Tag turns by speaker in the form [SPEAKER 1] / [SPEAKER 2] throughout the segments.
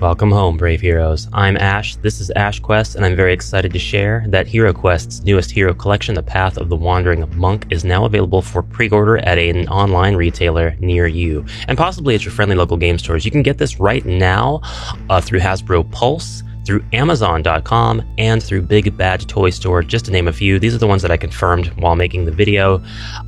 [SPEAKER 1] Welcome home, brave heroes. I'm Ash, this is Ash Quest, and I'm very excited to share that Hero Quest's newest hero collection, The Path of the Wandering Monk, is now available for pre-order at an online retailer near you, and possibly at your friendly local game stores. You can get this right now through Hasbro Pulse, through Amazon.com, and through Big Bad Toy Store, just to name a few. These are the ones that I confirmed while making the video.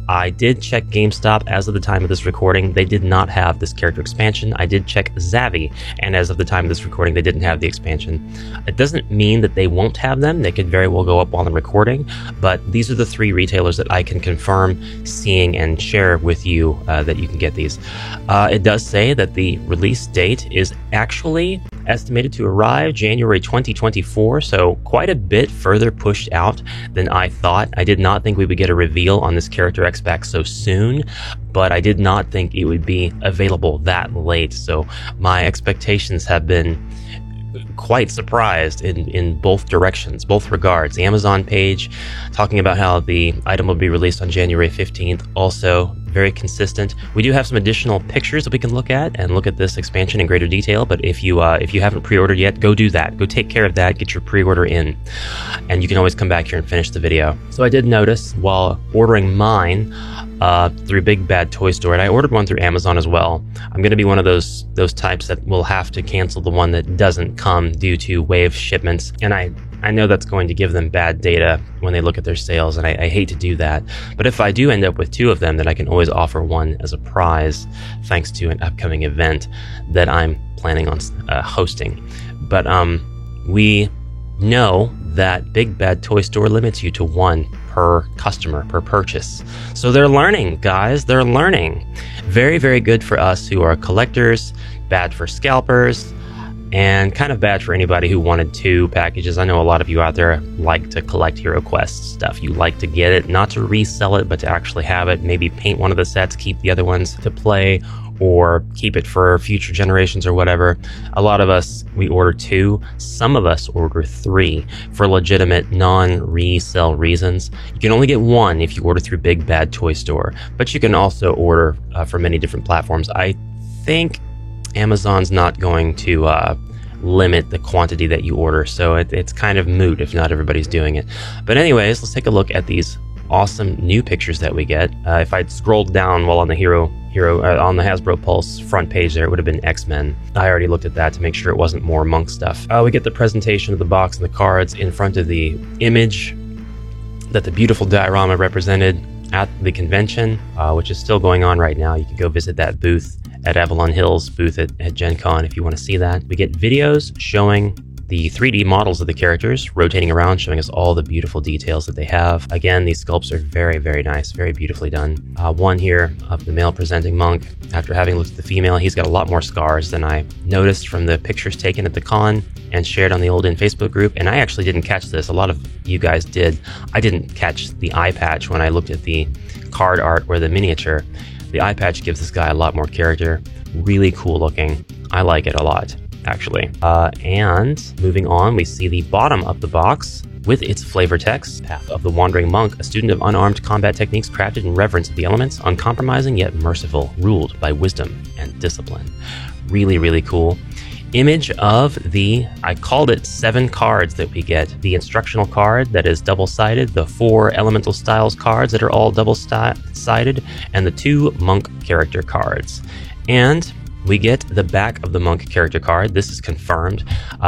[SPEAKER 1] I did check GameStop as of the time of this recording. They did not have this character expansion. I did check Zavvi, and as of the time of this recording, they didn't have the expansion. It doesn't mean that they won't have them. They could very well go up while I'm recording, but these are the three retailers that I can confirm seeing and share with you that you can get these. It does say that the release date is actually estimated to arrive January 2024, so quite a bit further pushed out than I thought. I did not think we would get a reveal on this character X-Pack so soon, but I did not think it would be available that late, so my expectations have been quite surprised in both directions, both regards. The Amazon page talking about how the item will be released on January 15th, also very consistent. We do have some additional pictures that we can look at and look at this expansion in greater detail, but if you haven't pre-ordered yet, go do that. Go take care of that, get your pre-order in, and you can always come back here and finish the video. So I did notice while ordering mine through Big Bad Toy Store, and I ordered one through Amazon as well. I'm going to be one of those types that will have to cancel the one that doesn't come due to wave shipments, and I know that's going to give them bad data when they look at their sales, and I hate to do that. But if I do end up with two of them, then I can always offer one as a prize thanks to an upcoming event that I'm planning on hosting. But we know that Big Bad Toy Store limits you to one per customer, per purchase. So they're learning, guys. They're learning. Very, very good for us who are collectors, bad for scalpers, and kind of bad for anybody who wanted two packages. I know a lot of you out there like to collect Hero Quest stuff. You like to get it, not to resell it, but to actually have it. Maybe paint one of the sets, keep the other ones to play, or keep it for future generations or whatever. A lot of us, we order two. Some of us order three for legitimate non-resell reasons. You can only get one if you order through Big Bad Toy Store, but you can also order from many different platforms. I think Amazon's not going to limit the quantity that you order, so it's kind of moot if not everybody's doing it. But anyways, let's take a look at these awesome new pictures that we get. If I'd scrolled down while on the on the Hasbro Pulse front page there, it would have been X-Men. I already looked at that to make sure it wasn't more Monk stuff. We get the presentation of the box and the cards in front of the image that the beautiful diorama represented at the convention, which is still going on right now. You can go visit that booth at Avalon Hill's booth at Gen Con if you want to see that. We get videos showing the 3D models of the characters rotating around, showing us all the beautiful details that they have. Again, these sculpts are very, very nice, very beautifully done. One here of the male presenting monk. After having looked at the female, he's got a lot more scars than I noticed from the pictures taken at the con and shared on the Old In Facebook group. And I actually didn't catch this. A lot of you guys did. I didn't catch the eye patch when I looked at the card art or the miniature. The eye patch gives this guy a lot more character. Really cool looking. I like it a lot, actually. And moving on, we see the bottom of the box with its flavor text. Path of the Wandering Monk, a student of unarmed combat techniques crafted in reverence of the elements, uncompromising yet merciful, ruled by wisdom and discipline. Really, really cool. Image of the, I called it 7 cards that we get. The instructional card that is double-sided, the 4 elemental styles cards that are all double-sided, and the 2 monk character cards. And we get the back of the monk character card. This is confirmed.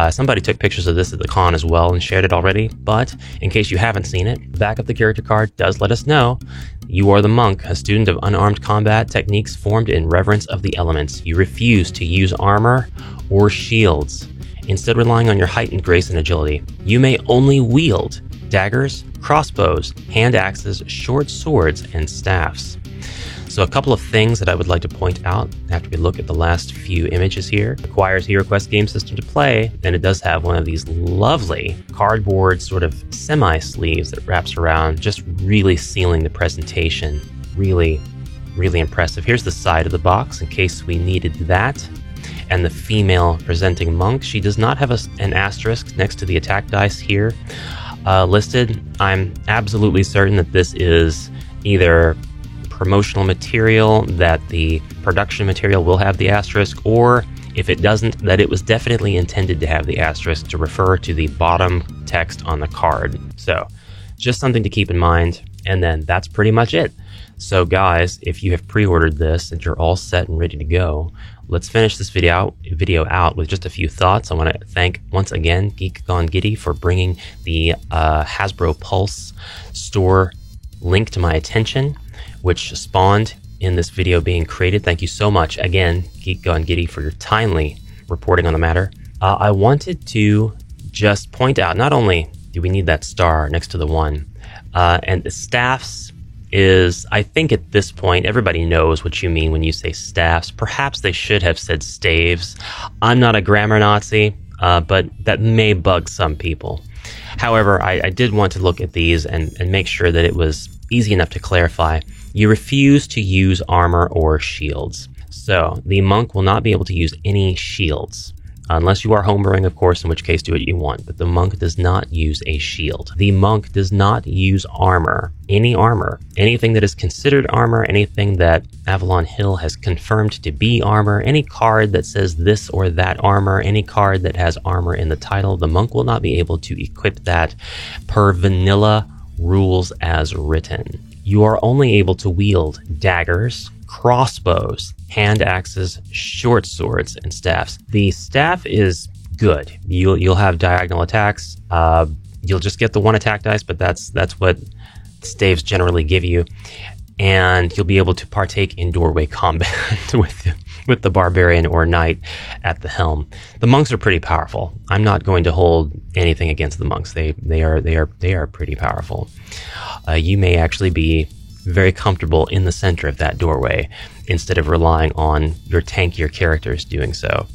[SPEAKER 1] Somebody took pictures of this at the con as well and shared it already, but in case you haven't seen it, the back of the character card does let us know you are the monk, a student of unarmed combat techniques formed in reverence of the elements. You refuse to use armor or shields, instead relying on your heightened grace and agility. You may only wield daggers, crossbows, hand axes, short swords, and staffs. So a couple of things that I would like to point out after we look at the last few images here. It requires Hero Quest game system to play, and it does have one of these lovely cardboard sort of semi-sleeves that wraps around, just really sealing the presentation. Really, really impressive. Here's the side of the box in case we needed that. And the female presenting monk, she does not have an asterisk next to the attack dice here listed. I'm absolutely certain that this is either promotional material, that the production material will have the asterisk, or If it doesn't, that it was definitely intended to have the asterisk to refer to the bottom text on the card. So just something to keep in mind. And then that's pretty much it. So guys, if you have pre-ordered this and you're all set and ready to go, let's finish this video out with just a few thoughts. I want to thank once again Geek Gone Giddy for bringing the Hasbro Pulse store link to my attention, which spawned in this video being created. Thank you so much again, Geek Gone Giddy, for your timely reporting on the matter. I wanted to just point out, not only do we need that star next to the 1, and the staffs is, I think at this point, everybody knows what you mean when you say staffs. Perhaps they should have said staves. I'm not a grammar Nazi, but that may bug some people. However, I did want to look at these and make sure that it was easy enough to clarify. You refuse to use armor or shields. So the monk will not be able to use any shields. Unless you are homebrewing, of course, in which case do what you want. But the monk does not use a shield. The monk does not use armor. Any armor. Anything that is considered armor, anything that Avalon Hill has confirmed to be armor, any card that says this or that armor, any card that has armor in the title, the monk will not be able to equip that per vanilla rules as written. You are only able to wield daggers, crossbows, hand axes, short swords, and staffs. The staff is good. You'll have diagonal attacks. You'll just get the 1 attack dice, but that's what staves generally give you. And you'll be able to partake in doorway combat with the barbarian or knight at the helm. The monks are pretty powerful. I'm not going to hold anything against the monks. They are pretty powerful. You may actually be very comfortable in the center of that doorway instead of relying on your tankier characters doing so.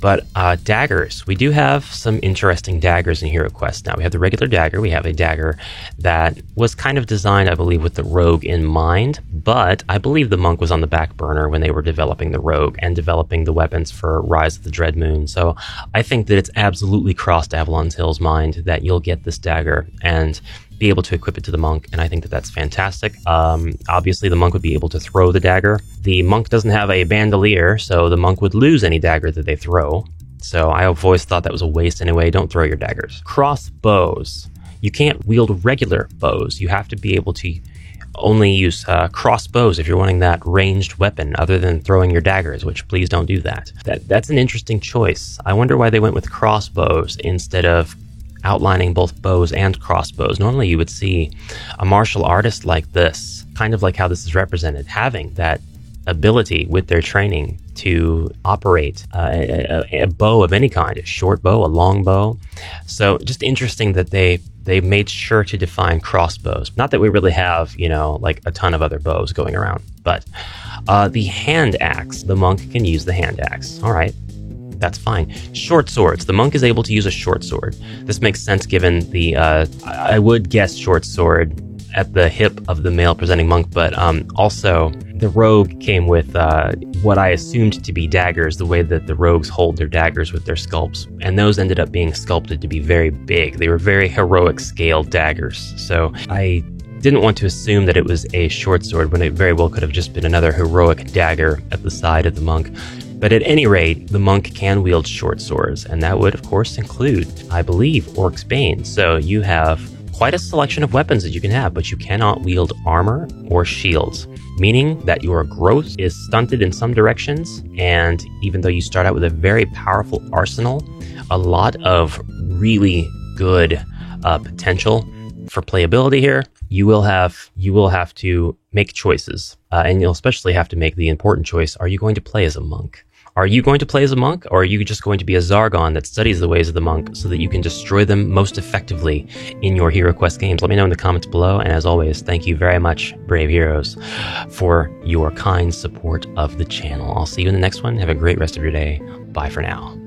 [SPEAKER 1] But daggers, we do have some interesting daggers in Hero Quest. Now we have the regular dagger. We have a dagger that was kind of designed, I believe, with the rogue in mind, but I believe the monk was on the back burner when they were developing the rogue and developing the weapons for Rise of the Dread Moon. So I think that it's absolutely crossed Avalon Hill's mind that you'll get this dagger and be able to equip it to the monk, and I think that that's fantastic. Obviously, the monk would be able to throw the dagger. The monk doesn't have a bandolier, so the monk would lose any dagger that they throw. So I've always thought that was a waste anyway. Don't throw your daggers. Crossbows. You can't wield regular bows. You have to be able to only use crossbows if you're wanting that ranged weapon other than throwing your daggers, which please don't do that. That's an interesting choice. I wonder why they went with crossbows instead of outlining both bows and crossbows. Normally you would see a martial artist like this, kind of like how this is represented, having that ability with their training to operate a bow of any kind, a short bow, a long bow. So just interesting that they made sure to define crossbows. Not that we really have, like a ton of other bows going around, but the hand axe, the monk can use the hand axe. All right. That's fine. Short swords. The monk is able to use a short sword. This makes sense given the, I would guess short sword at the hip of the male presenting monk, but also the rogue came with what I assumed to be daggers, the way that the rogues hold their daggers with their sculpts. And those ended up being sculpted to be very big. They were very heroic scale daggers. So I didn't want to assume that it was a short sword when it very well could have just been another heroic dagger at the side of the monk. But at any rate, the monk can wield short swords, and that would, of course, include, I believe, Orc's Bane. So you have quite a selection of weapons that you can have, but you cannot wield armor or shields, meaning that your growth is stunted in some directions, and even though you start out with a very powerful arsenal, a lot of really good potential for playability here, you will have to make choices, and you'll especially have to make the important choice: are you going to play as a monk? Are you going to play as a monk, or are you just going to be a Zargon that studies the ways of the monk so that you can destroy them most effectively in your Hero Quest games? Let me know in the comments below, and as always, thank you very much, Brave Heroes, for your kind support of the channel. I'll see you in the next one. Have a great rest of your day. Bye for now.